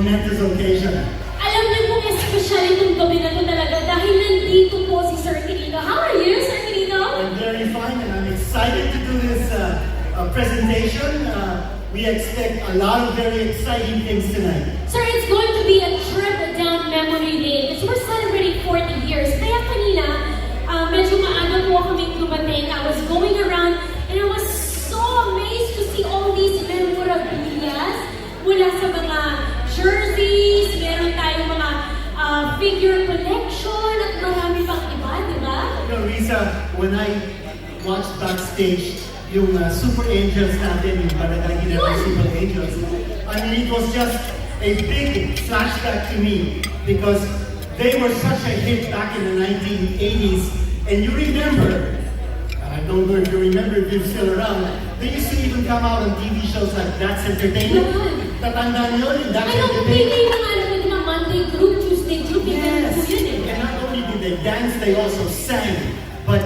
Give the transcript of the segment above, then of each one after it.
momentous occasion. Alam niyo po, espesyal itong gabi na ito talaga dahil nandito po si Sir Quirino. How are you, Sir Quirino? I'm very fine and I'm excited to do this presentation. We expect a lot of very exciting things tonight. Sir, it's going to be a trip down memory lane because we're celebrating 40 years. Kaya kanina, medyo maaga po kami dumating. I was going around and I was so amazed to see all these memorabilias mula sa mga jerseys, meron tayong mga figure collection at marami pang iba, di ba? You know, Risa, when I watched backstage yung Super Angels natin, yung Barangay Ginebra Super Angels, I mean, it was just a big flashback to me because they were such a hit back in the 1980s. And you remember, I don't know if you remember, if you're still around, they used to even come out on TV shows like That's Entertainment. Tatandaan nyo yung That's Entertainment? Pili yung Monday group, Tuesday group, yes. And not only did they dance, they also sang. But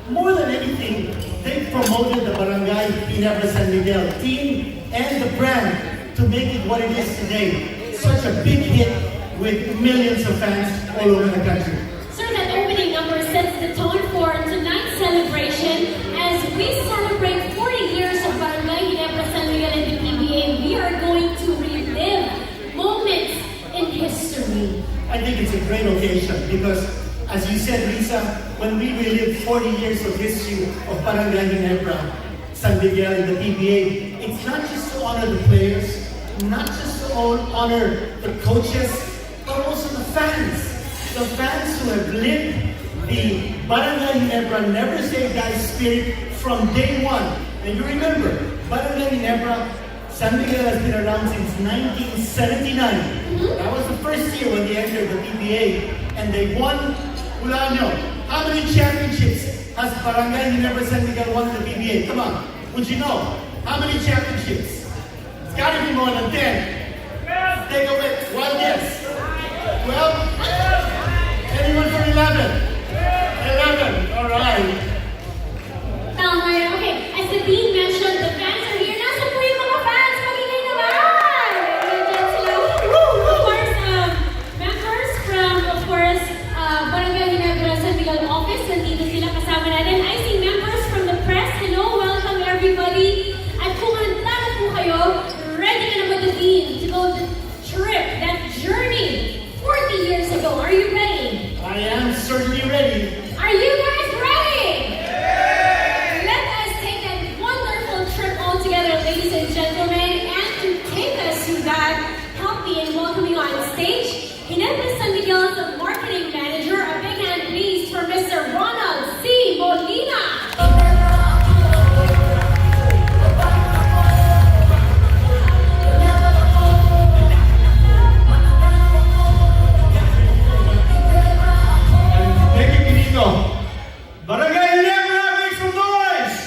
more than anything, they promoted the Barangay Ginebra San Miguel team and the brand to make it what it is today. Such a big hit with millions of fans all over the country. Sir, that opening number sets the tone for tonight's celebration. As we celebrate 40 years of Barangay Ginebra San Miguel and the PBA, we are going to relive moments in history. I think it's a great occasion because, as you said, Risa, when we relive 40 years of history of Barangay Ginebra San Miguel and the PBA, it's not just to honor the players, not just to honor the coaches, but also the fans. The fans who have lived the Barangay Ginebra Never Say Die spirit from day one. And you remember, Barangay Ginebra San Miguel has been around since 1979. That was the first year when they entered the PBA. And they won, wala nyo, how many championships has Barangay Ginebra San Miguel won in the PBA? Come on, would you know? How many championships? It's gotta be more than 10. Take away, one guess. 12? Anyone for 11? 11, all right. Tama yan. Okay, as the Dean mentioned, the fans are here. Nasa po yung mga fans? Magiging naman! Nandiyan sila. Of course, members from, of course, Barangay Ginebra San Miguel office. Nandito sila kasama natin. I see members from the press. Hello, welcome everybody. At kung handa na po kayo, ready ka na ba the Dean to go the trip, that journey 40 years ago? Are you ready? I am certainly ready. Are you guys ready? Let us take that wonderful trip all together, ladies and gentlemen. And to take us to that, help me and welcome you on stage, Ginebra San Miguel's marketing manager. A big hand please for Mr. Ronald C. Molina. Barangay Ginebra, make some noise!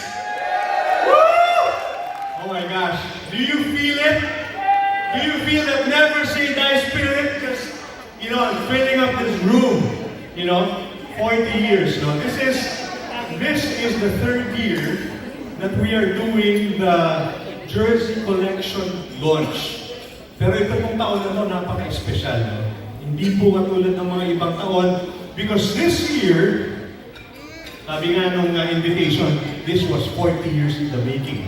Woo! Oh my gosh, do you feel it? Do you feel that never say die spirit? Because, you know, I'm filling up this room, 40 years. This is the third year that we are doing the jersey collection launch. Pero ito pong taon na ito, napaka-espesyal. No? Hindi po katulad ng mga ibang taon because this year, sabi nga nung invitation, this was 40 years in the making.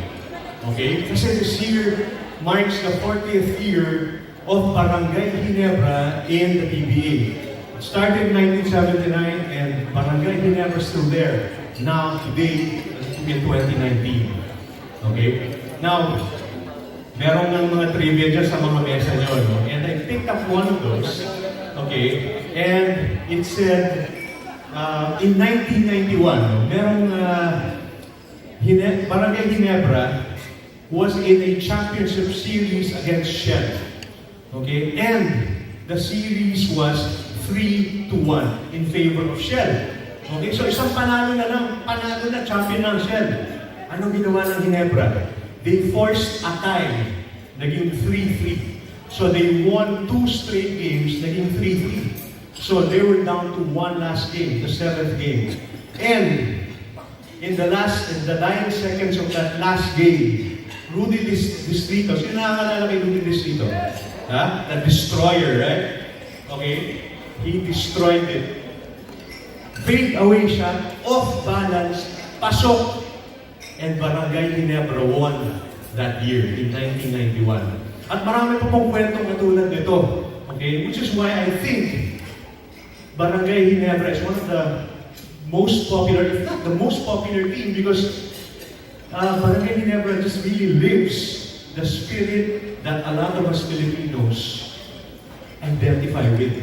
Okay? Kasi this year marks the 40th year of Barangay Ginebra in the PBA. It started in 1979 and Barangay Ginebra is still there. Now, today, in 2019. Okay? Now, meron ng mga trivia dyan sa mga mesa nyo, no? And I picked up one of those. Okay? And it said, in 1991, merong Barangay Ginebra was in a championship series against Shell. Okay? And the series was 3-1 in favor of Shell. Okay? So isang panalo na champion ng Shell. Ano ginawa ng Ginebra? They forced a tie. Naging 3-3. So they won 2 straight games, naging 3-3. So they were down to one last game, the 7th game. And in the dying seconds of that last game, Rudy Distrito, sino nakakaalala kay Rudy Distrito? The destroyer, right? Okay? He destroyed it. Fade away siya, off balance, pasok. And Barangay Ginebra won that year in 1991. At marami pa pong kwentong katulad nito. Okay? Which is why I think Barangay Ginebra is one of the most popular, if not the most popular team, because Barangay Ginebra just really lives the spirit that a lot of us Filipinos identify with.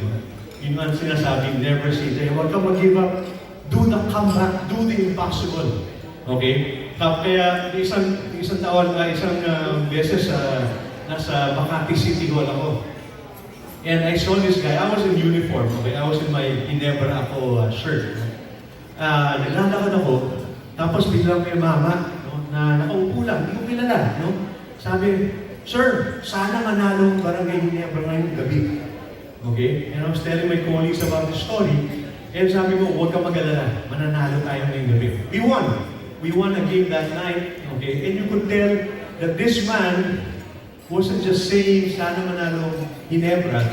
Yun nga ang sinasabi, never say die. Huwag kang mag-give up. Do the comeback. Do the impossible. Okay? Kaya isang beses nasa Makati City Hall ako. And I saw this guy. I was in uniform. Okay? I was in my Ginebra ako shirt. Naglalakad ako. Tapos biglang may mama na nakaupo lang. Hindi ko kilala. No? Sabi, "Sir, sana manalo ang Barangay Ginebra ngayong gabi." Okay? And I was telling my colleagues about the story. And sabi ko, "Huwag ka mag-alala. Mananalo tayo ngayong gabi." We won. We won a game that night. Okay? And you could tell that this man wasn't just saying, "Sana manalo Ginebra,"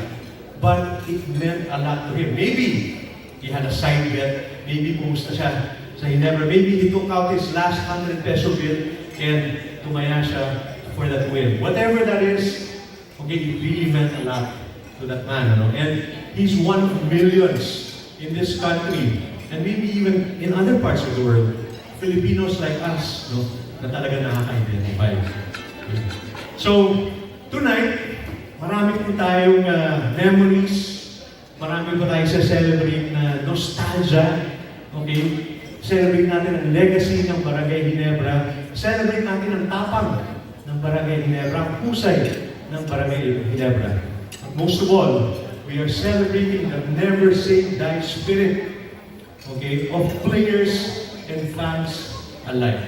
but it meant a lot to him. Maybe he had a side bet. Maybe kumusta siya sa Ginebra. Maybe he took out his last 100 peso bill and tumaya siya for that win. Whatever that is, okay, it really meant a lot to that man. No? And he's one of millions in this country and maybe even in other parts of the world. Filipinos like us, no, na talaga nakaka-identify. So, tonight, marami po tayong memories, marami po tayong sa-celebrate na nostalgia, okay? Celebrate natin ang legacy ng Barangay Ginebra, celebrate natin ang tapang ng Barangay Ginebra, ang husay ng Barangay Ginebra. But most of all, we are celebrating the never say die spirit, okay, of players and fans alike.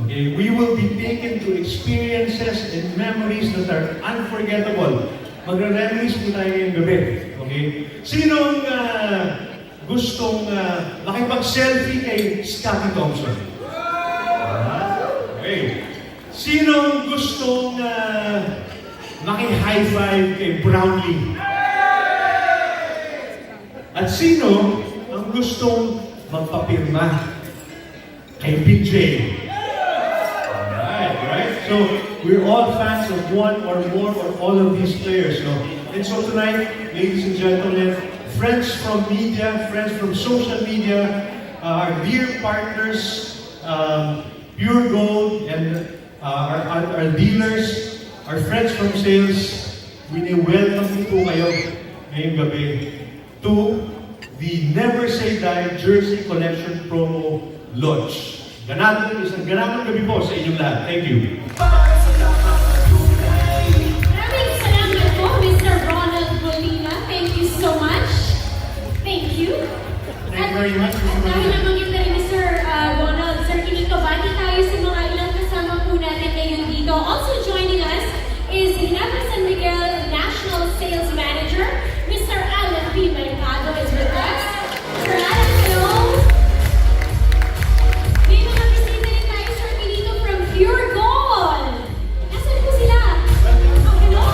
Okay, we will be taken to experiences and memories that are unforgettable. Magre-reminisce po tayo ngayong gabi. Okay? Sinong gustong makipag-selfie kay Scotty Thompson? Okay. Sinong gustong maki-high five kay Brownlee? At sino ang gustong magpapirma kay BJ? Right? So, we're all fans of one or more or all of these players. No? And so tonight, ladies and gentlemen, friends from media, friends from social media, our dear partners, Pure Gold, and our dealers, our friends from sales, we welcome po kayo ngayong gabi to the Never Say Die Jersey Collection Promo Launch. Isang ganapang gabi po sa inyong lahat. Thank you. Maraming salamat po, Mr. Ronald Molina. Thank you so much. Thank you. Thank you very much, Mr. At dahil Molina. nabanggit na rin Mr. Ronald, Sir Kinito, bati tayo sa mga ilang kasama po natin ngayon dito. Also joining us is Ginebra San Miguel National Sales Manager, Mr. Alan P. Mercado is with us. Sir Alan, hello. May mga bisita rin tayo, Sir Kinito, from Pure Gold. Nasaan po sila? Oh, hello.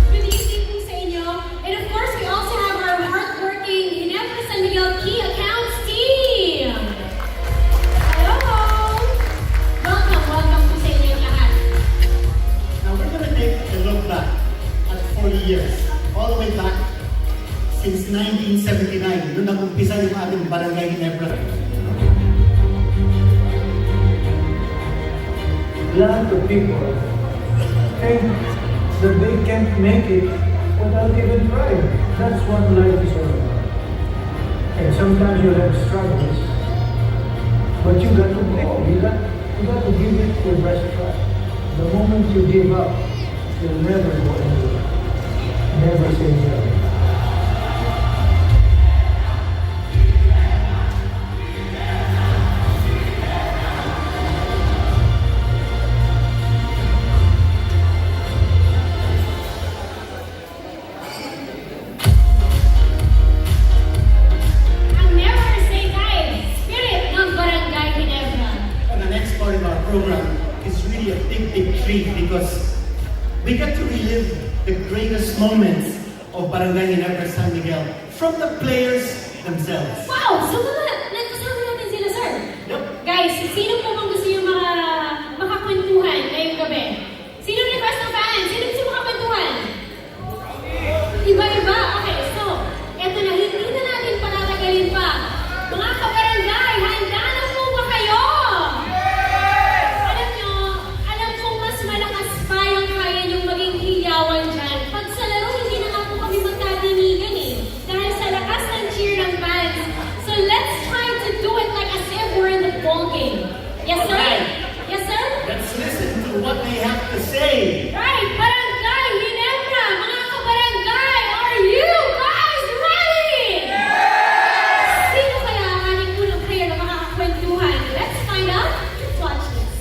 Good evening po sa inyo. And of course, we also have our hardworking Ginebra San Miguel Key Accounts team. Hello. Welcome po sa inyong lahat. Now we're going to take a look back at 40 years, all the way back since 1979, noon nag-umpisa yung ating Barangay Ginebra. A lot of people think that they can't make it without even trying. That's what life is all about. And sometimes you'll have struggles, but you got to go. You got to give it your best try. The moment you give up, you'll never go anywhere. Never say no. Ang Never Say Die Spirit ng Barangay Ginebra. And the next part of our program is really a big treat because we get to relive the greatest moments of Barangay Ginebra San Miguel from the players themselves. Wow! So nagkasama natin sila, sir. Yep. Guys, sino po bang gusto yung makakwentuhan ngayong gabi? Sino request ng fans? Sino gusto makakwentuhan? Iba-iba? Okay, so, eto na, hindi na natin patatagalin pa. Mga kabarangay, handa na po ba kayo? Alam nyo, alam kong mas malakas pa yung kaya nyong maging hiyawan dyan. Pag sa laro, hindi na nga po kami magkadinigan eh. Dahil sa lakas ng cheer ng fans. So let's try to do it like as if we're in the ball game. Yes, sir? Okay. Yes, sir? Let's listen to what they have to say. Right, Barangay Ginebra, mga kabarangay, are you guys ready? Sino kaya ang ating unang player na makakakwentuhan? Let's find out. Let's watch this.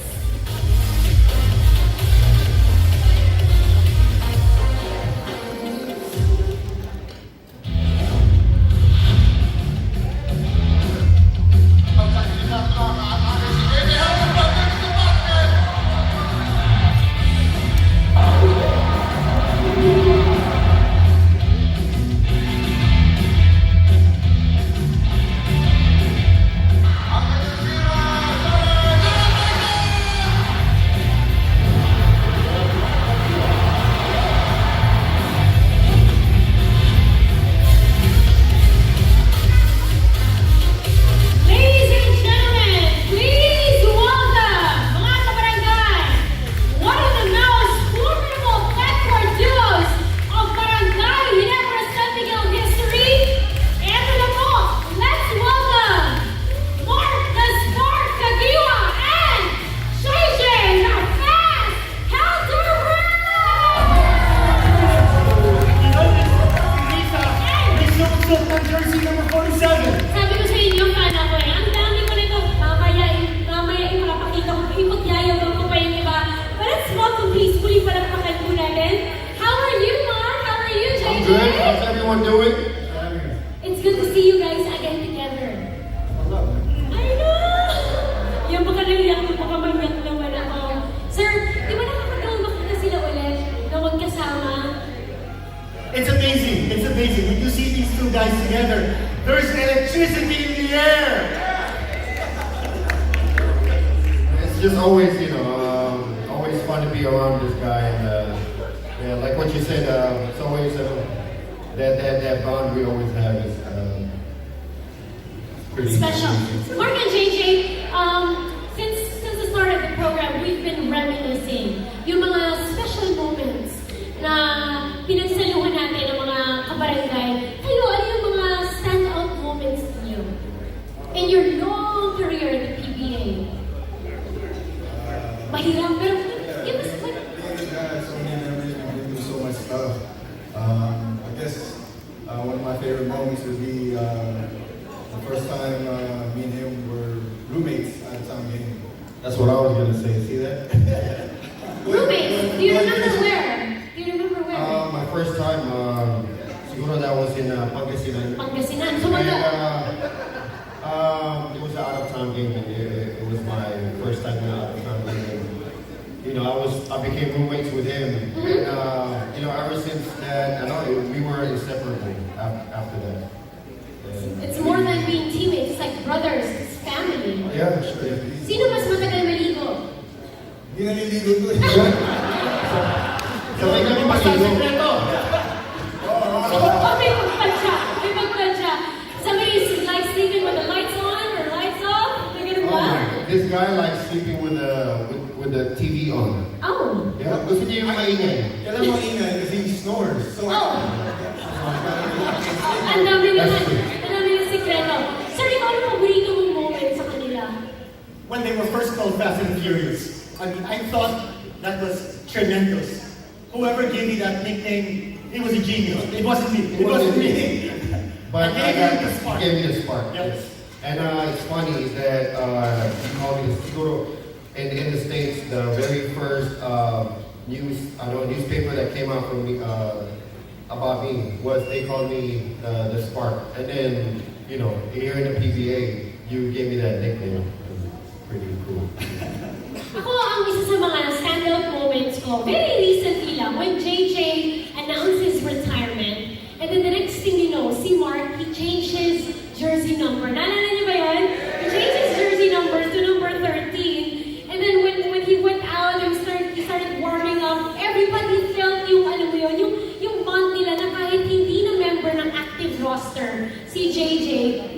Ladies and gentlemen, please welcome, mga kabarangay, one of the most formidable backcourt duos of Barangay Ginebra San Miguel history. Eto na po, let's welcome Mark the Spark Kagiwa and JJ the Fast Calderon! May suot ng jersey number 47. Sabi ko sa inyo, fan ako eh. Ang dami ko nito. Mamaya ipapakita ko. Ipagyayabang ko pa yung iba. But let's welcome peacefully palagpakan po natin. How are you, Mark? How are you, JJ? I'm good. How's everyone doing? It's good to see you guys again together. I know! Yung baka naiyak mo, baka manyak naman ako. Sir, di ba nakakataon makita sila ulit na magkasama? It's amazing. It's amazing. When you see these two guys together, there's electricity in the air. It's just always, always fun to be around this guy. And yeah, like what you said, it's always that bond we always have is pretty Special. Mark and JJ, since the start of the program, we've been reminiscing yung mga special moments na pinagsaluhan natin ng mga kabarangay. Kayo, ano yung mga stand-out moments niyo in your long career in the PBA? Mahirap, pero give us like... Being a guy, so many memories, we've been through so much stuff. I guess one of my favorite moments would be the first time me and him were roommates at the time game. That's what I was gonna say. See that? Roommates, do you remember where? Do you remember where? My first time, siguro that was in Pangasinan. Pangasinan. So And, wala. it was an out-of-town game, and it was my first time in an out-of-town game. And, I became roommates with him. And, ever since that, we were inseparable after that. And, It's more than being teammates. It's like brothers. It's family. yeah, sure. Sino mas matagal maligo? Hindi naliligo to eh. Sabay kami maligo. Oh, may pagpadya. May pagpadya. Somebody likes sleeping with the lights on or lights off? They're gonna Oh my! what? This guy likes sleeping with the TV on. Oh. Yeah, gusto niya yung maingay. Kaya lang maingay kasi he snores. So, Oh. Ang dami na sikreto. Sir, ikaw ano paborito mong moment sa kanila? When they were first called Fast and Furious, I mean, I thought that was tremendous. Whoever gave me that nickname, he was a genius. It wasn't me. It wasn't me. But I gave you the spark. Gave me the spark. Yes. And it's funny that you call me the siguro in the States, the very first newspaper that came out from me about me was they called me the Spark. And then here in the PBA, you gave me that nickname. Pretty cool. Ako, ang isa sa mga standout moments ko, very recently lang, then the next thing you know, si Mark, he changed his jersey number. Naalala niyo ba yun? He changed his jersey number to number 13. And then when he went out and he started warming up, everybody felt yung, alam mo yun, yung bond nila na kahit hindi na member ng active roster, si JJ,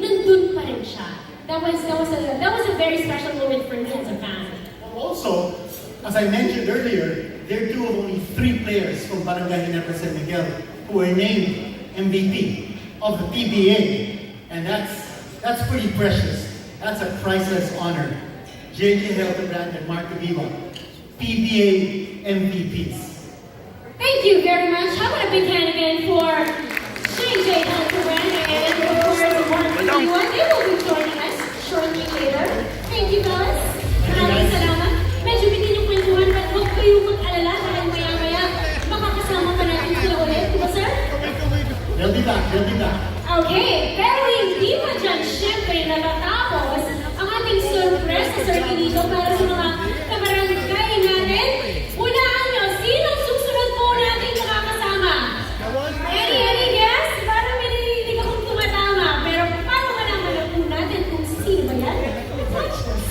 nandun pa rin siya. That was a very special moment for me as a fan. Also, as I mentioned earlier, there are two of only 3 players from Barangay Ginebra San Miguel who were named MVP of the PBA. And that's pretty precious. That's a priceless honor. JJ Hildebrand and Marco Viva, PBA MVPs. Thank you very much. How about a big hand again for JJ Hildebrand and of course Mark Viva. They will be joining us shortly later. Thank you guys. Maraming salamat. Medyo bitin yung kwentuhan, but huwag kayong mag-alala dahil maya-maya makakasama pa natin sila ulit. Diba, sir? They'll be back. Okay, pero hindi pa dyan syempre natatapos ang ating surprise sa dito para sa mga kabarangay natin. Hulaan nyo, sinong susunod po natin makakasama? Any guess? Parang may narinig akong tumatama, pero paano malaman po natin kung sino ba yan? Watch this.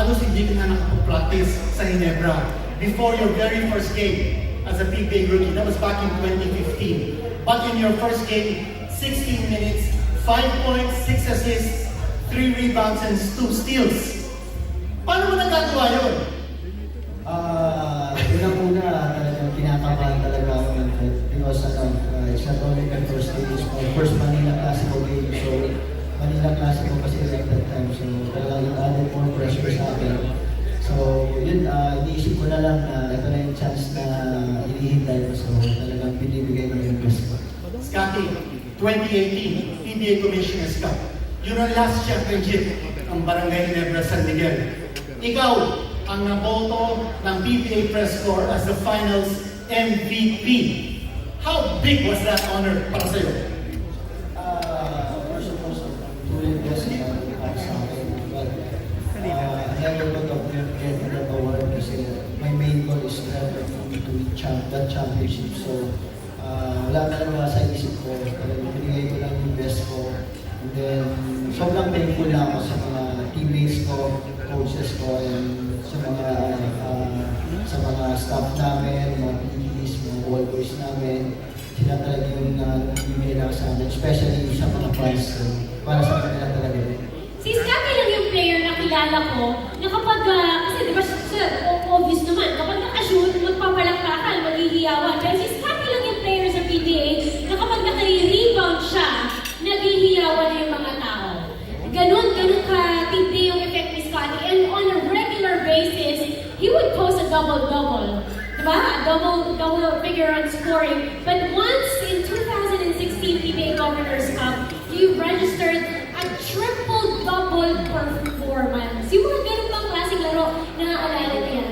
halos hindi ka na nakapag-practice sa Ginebra before your very first game as a PBA rookie. That was back in 2015. But in your first game, 16 minutes, 5 points, 6 assists, 3 rebounds, and 2 steals. Paano mo nagagawa yun? Unang-una, talagang kinakabahan talaga ako because it's not only my first game, it's my first Manila Classical game. So, Manila Classical kasi at that time. So, talagang added more pressure sa akin. So, yun, iniisip ko na lang na ito na yung chance na hinihintay ko. So, talagang binibigay ko yung best ko. Scotty, 2018 PBA Commissioner's Cup. Yun ang last championship ng Barangay Ginebra San Miguel. Ikaw ang naboto ng PBA Press Corps as the finals MVP. How big was that honor para sa'yo? First of all, doing this para sa akin. But I never thought of getting that award kasi my main goal is never to win that championship. So, wala talaga sa isip ko. Pinigay ko lang yung best ko. And then, sobrang thankful na ako sa mga teammates ko, coaches ko, and sa mga staff namin, mga PDs, mga ball boys namin. Sila talaga yung nagbibigay lang sa amin, especially sa mga fans. Para sa kanila talaga. Si Scotty lang yung player na kilala ko na kapag, kasi di ba sir, obvious naman, kapag nakashoot, magpapalakpakan, maghihiyawan. Pero si Scotty lang yung player sa PBA na kapag naka-rebound siya, naghihiyawan na yung mga tao. Ganun ka-tindi yung effect ni Scotty. And on a regular basis, he would post a double-double. Diba? A double figure on scoring. But once in 2016 PBA Governors Cup, he registered a triple-double performance. Yung mga ganun bang klaseng laro, naaalala niya yan?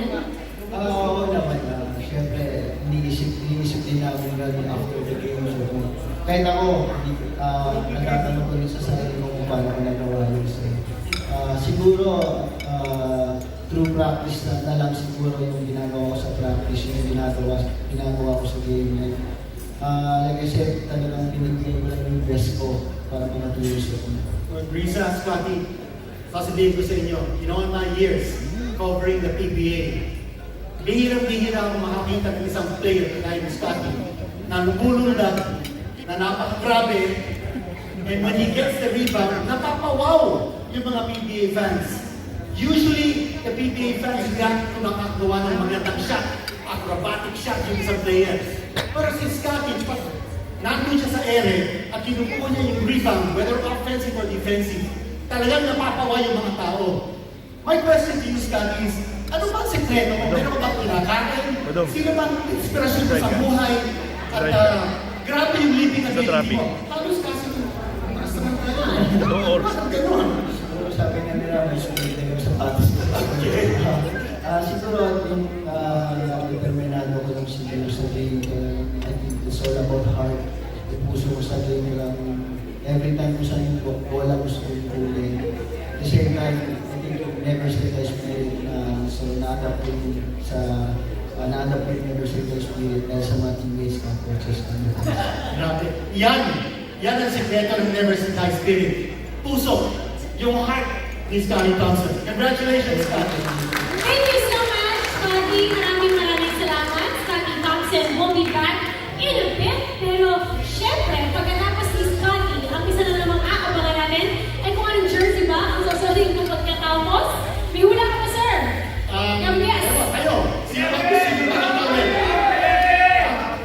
Oo naman. Siyempre, iniisip din namin gano'n after the game. So, kahit ako, nagtatanong ko rin sa sarili ko kung paano ko nagawa yun. Siguro, through practice na lang siguro yung ginagawa ko sa practice, yung ginagawa ko sa game. Like I said, talagang pinigay ko lang yung best ko para makatulong sa kanya. Brisa, Scotty, sasabihin ko sa inyo, in all my years, covering the PBA. Bihirang-bihira akong makakita ng isang player kagaya ni Scotty na nagulundag, na napakagrabe, and when he gets the rebound, napapawaw yung mga PBA fans. Usually, the PBA fans react kung nakagawa ng magandang shot, acrobatic shot yung isang player. Pero si Scotty, pag nandun siya sa ere at kinukuha niya yung rebound, whether offensive or defensive, talagang napapawa yung mga tao. My question to you, Scotty, is, ano ba ang sekreto mo? Meron ka ba kinakain? Sino bang inspirasyon mo sa buhay? At grabe yung living ability mo. Halos kasi taas naman tayo. Bakit gano'n? Siguro sabi nga nila, may sulit na yung sapatos ko. Siguro yung determinado ko lang siguro sa game ko lang, I think it's all about heart. Yung puso ko sa game ko lang, every time ko sa yung bola gusto ko yung huli. At the same time, I think never say the spirit so na-adapt ko sa na-adapt ko yung never say the spirit dahil sa mga teammates ng coaches. Grabe. Yan ang sekreto ng Never Say Die Spirit. Puso, yung heart ni Scotty Thompson. Congratulations, Scotty. Thank you so much, Scotty. Maraming salamat. Scotty Thompson will be back in a bit. Pero, syempre, pagkatapos ni Scotty, ang isa na namang aabangan natin ay kung anong jersey ba ang sasabihin ko pagkatapos. May hula ka pa, sir. Yes. Kayo, sino ba gusto nyo makakawin?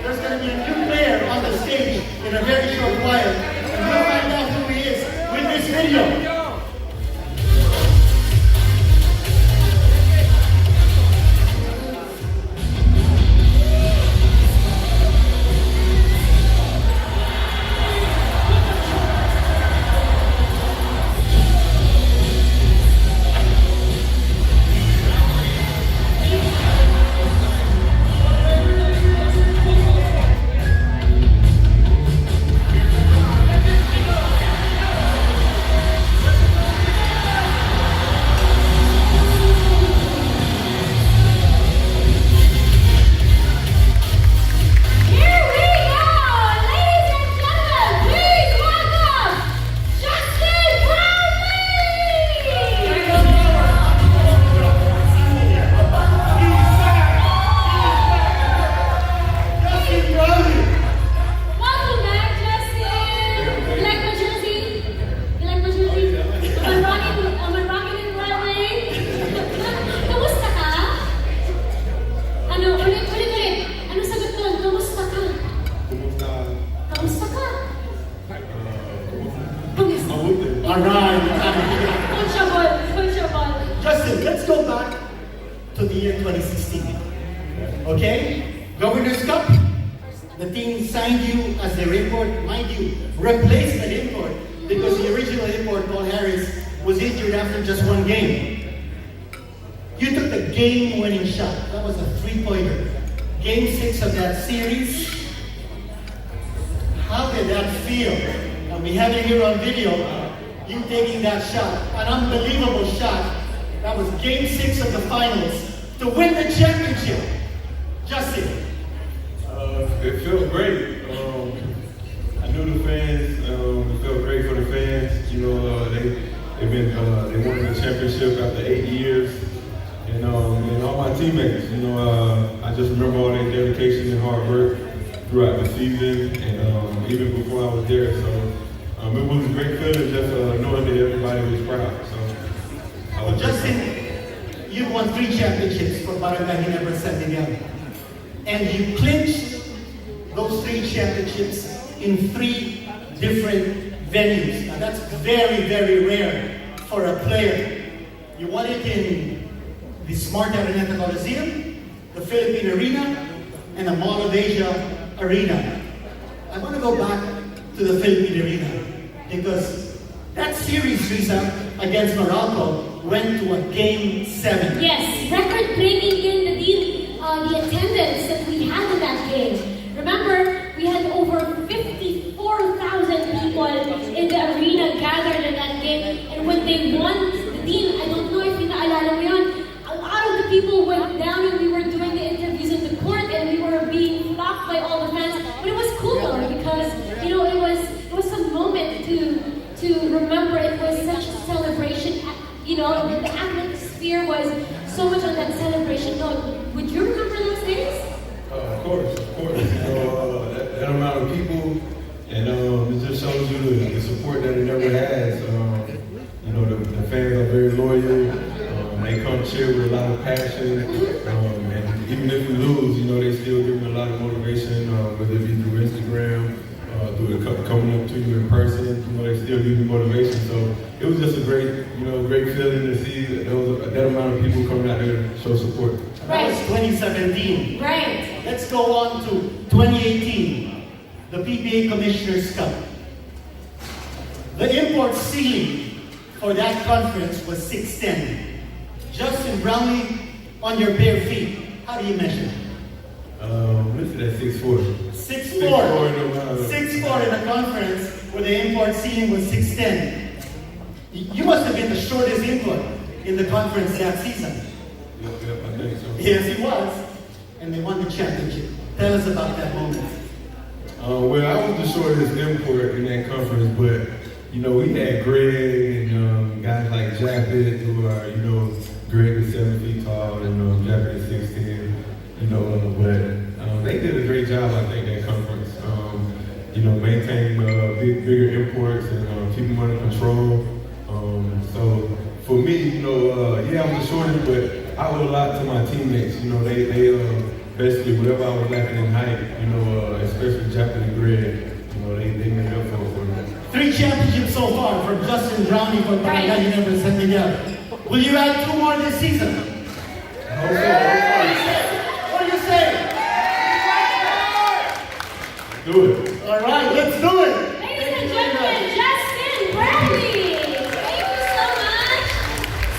There's going to be a new player on the stage in a very short while. And we'll find out who he is with this video. Justin, let's go back to the year 2016. Okay? Governor's Cup, the team signed you as their import, mind you, replaced an import because the original import, Paul Harris, was injured after just one game. You took the game-winning shot. That was a three-pointer. Game 6 of that series. How did that feel? And we have it here on video. You taking that shot, an unbelievable shot. That was game 6 of the finals to win the championship. Justin. It felt great. I knew the fans. It felt great for the fans. You know, they won the championship after 8 years. And all my teammates. You know, I just remember all their dedication and hard work throughout the season, and even before I was there. So it was a great feeling just knowing that everybody was proud. So. Well, Justin, you've won 3 championships for Ginebra San Miguel. And you clinched those 3 championships in 3 different venues. Now that's very, very rare for a player. You won it in the Smart Araneta Coliseum, the Philippine Arena, and the Mall of Asia Arena. I want to go back to the Philippine Arena because that series, Risa, against Morocco went to a game 7. Yes, record-breaking in the attendance that we had in that game. Remember, we had over 54,000 people in the arena gathered in that game. And when they won the team, I don't know if you naalala mo yun, a lot of the people went down and we were doing the interviews in the court and we were being flocked by all the fans. But it was cool though because, you know, it was a moment to remember. It was such a celebration. You know, the atmosphere was so people, and it just shows you the support that it never has. You know, the fans are very loyal. They come cheer with a lot of passion, and even if we lose, you know, they still give me a lot of motivation, whether it be through Instagram, through coming up to you in person, you know, they still give me motivation. So it was just a great, you know, great feeling to see that there was that amount of people coming out there to show support. That was 2017. Right. Let's go on to 2018, the PBA Commissioner's Cup. The import ceiling for that conference was 6'10". Justin Brownlee, on your bare feet, how do you measure? Listed at 6'4". 6'4". 6'4" in a conference where the import ceiling was 6'10". You must have been the shortest import in the conference that season. Yep, I think so. Yes, he was. And they won the championship. Tell us about that moment. Well, I was the shortest import in that conference, but, you know, we had Greg and guys like Japet, who are, you know, Greg is 7 feet tall and Japet is 6'10", you know, but they did a great job, I think, that conference. You know, maintaining bigger imports and keeping them under control. So for me, you know, yeah, I was the shortest, but I owe a lot to my teammates. You know, they basically whatever I was lacking in height, you know, especially Japet and Greg, you know, they made up for me. 3 championships so far from Justin Brownlee for Ginebra San Miguel. Will you add 2 more this season? What do you say? Do it. All right, let's do it. Ladies and gentlemen, Justin Brownlee. Thank you so much.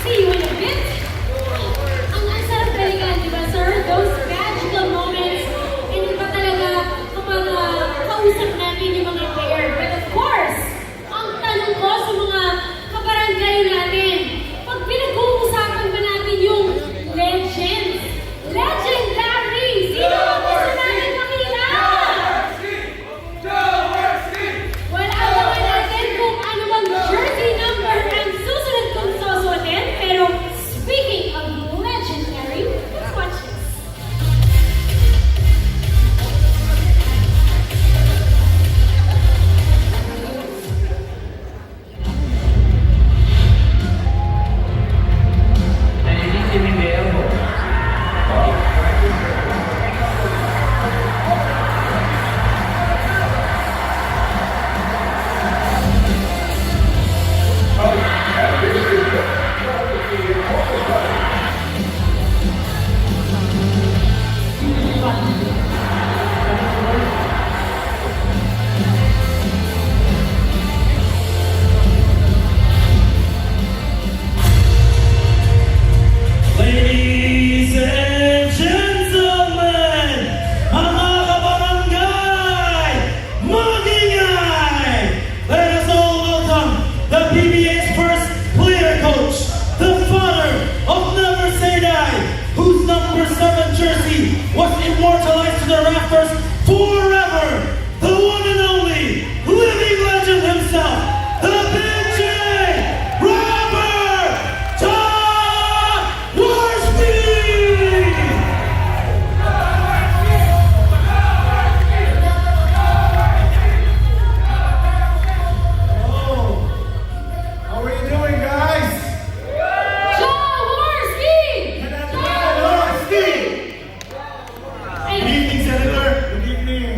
See you in a bit. Ang sarap balikan, di ba, sir? Those magical moments. Hindi ba talaga kapag kausap natin yung mga player. But of course, ang tanong ko sa mga kabarangay natin, pag pinag-uusapan ba natin yung legends, legendary, sino ang gusto natin makita? Well, abangan natin kung ano bang jersey number ang susunod kong susuotin. Pero speaking of legendary, let's watch this. Ladies and gentlemen, mga kabarangay, magingay! Let us all welcome the PBA's first player coach, the father of Never Say Die, whose number 7 jersey was immortalized to the rafters forever, the one and only living legend himself, the Big J, Robert Jaworski! How are you doing, guys? Jaworski! Jaworski! Good evening, Senator. Good evening.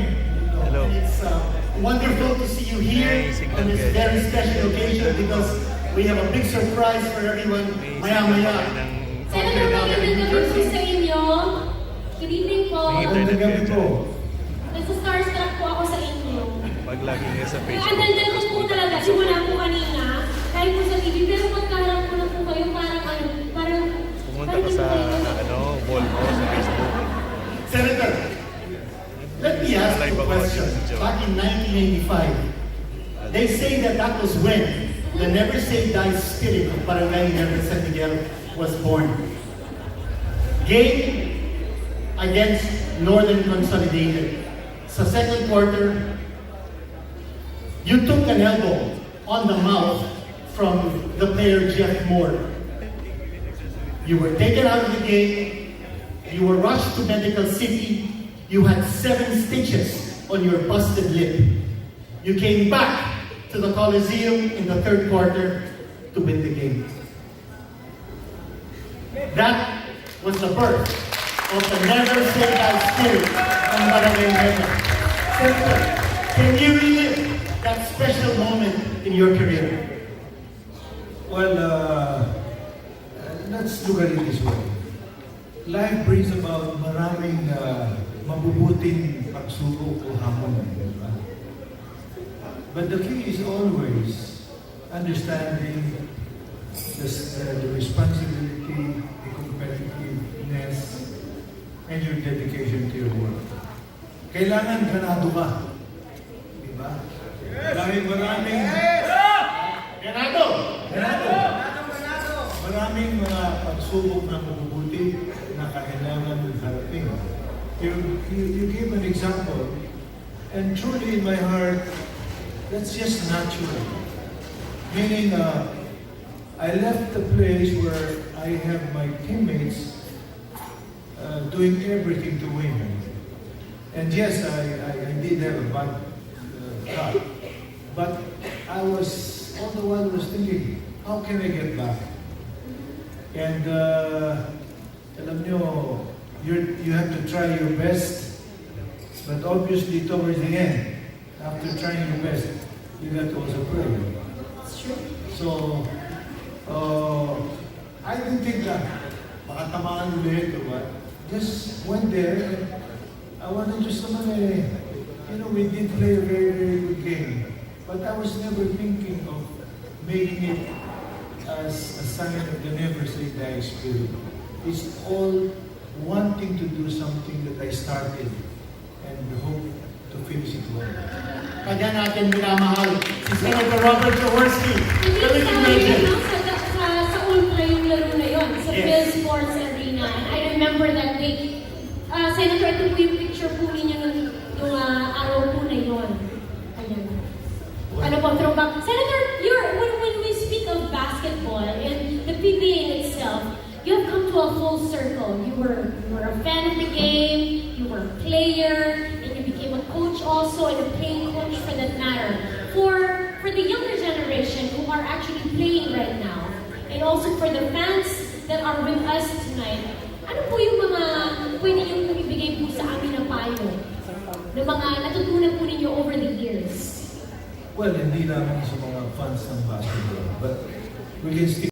It's wonderful to see you here on this very special occasion because we have a big surprise for everyone. Maya-maya. Senator, magandang gabi po sa inyo. Good evening po. Magandang gabi po. Nasa-starstruck po ako sa inyo. Pag lagi niya sa Ang Facebook. daldal ko po talaga, simula po kanina, kahit po sa TV, pero pagkaharap ko na po kayo, parang Pumunta ka sa wall mo sa Facebook. Senator, let me ask you a question. Back in 1985, they say that was when the Never Say Die spirit of Barangay Ginebra San Miguel was born. Game against Northern Consolidated. Sa second quarter, you took an elbow on the mouth from the player Jeff Moore. You were taken out of the game. You were rushed to Medical City. You had 7 stitches on your busted lip. You came back to the Coliseum in the third quarter to win the game. That was the birth of the never say die spirit ng Barangay Ginebra. Senator, can you relive that special moment in your career? Well, let's look at it this way. Life brings about maraming mabubuting pagsubok o hamon. Diba? But the key is always understanding the responsibility, the competitiveness, and your dedication to your work. Kailangan ganado ka. Diba? Dahil maraming... Ganado! Maraming mga pagsubok na mabubuti na kailangan harapin. You gave an example, and truly in my heart, that's just natural. Meaning, I left the place where I have my teammates doing everything to win. And yes, I did have a bad cut. But I was, all the while was thinking, how can I get back? And alam nyo, you have to try your best, but obviously towards the end, after trying your best, you got to also pray. So, I didn't think that baka tamaan ulit or what. Just went there and I wanted just naman we did play a very, very good game. But I was never thinking of making it as a sign of the never say die spirit. It's all wanting to do something that I started and hope to finish it well. Kanya natin minamahal si Senator Robert Jaworski. Hindi sa yun, sa ultra yung laro na yun, sa Yes. Phil Sports Arena. And I remember that day, Senator, ito po yung picture po ninyo nung araw po na yun. Ayan. Ano po, throwback. Senator, when we speak of basketball and the PBA itself, you have come to a full circle. You were a fan of the game, you were a player, and you became a coach also, and a playing coach for that matter. For the younger generation who are actually playing right now, and also for the fans that are with us tonight, ano po yung mga pwede nyo ibigay po sa amin na payo na mga natutunan po ninyo over the years? Well, hindi lamang sa mga fans ng basketball, but we can stick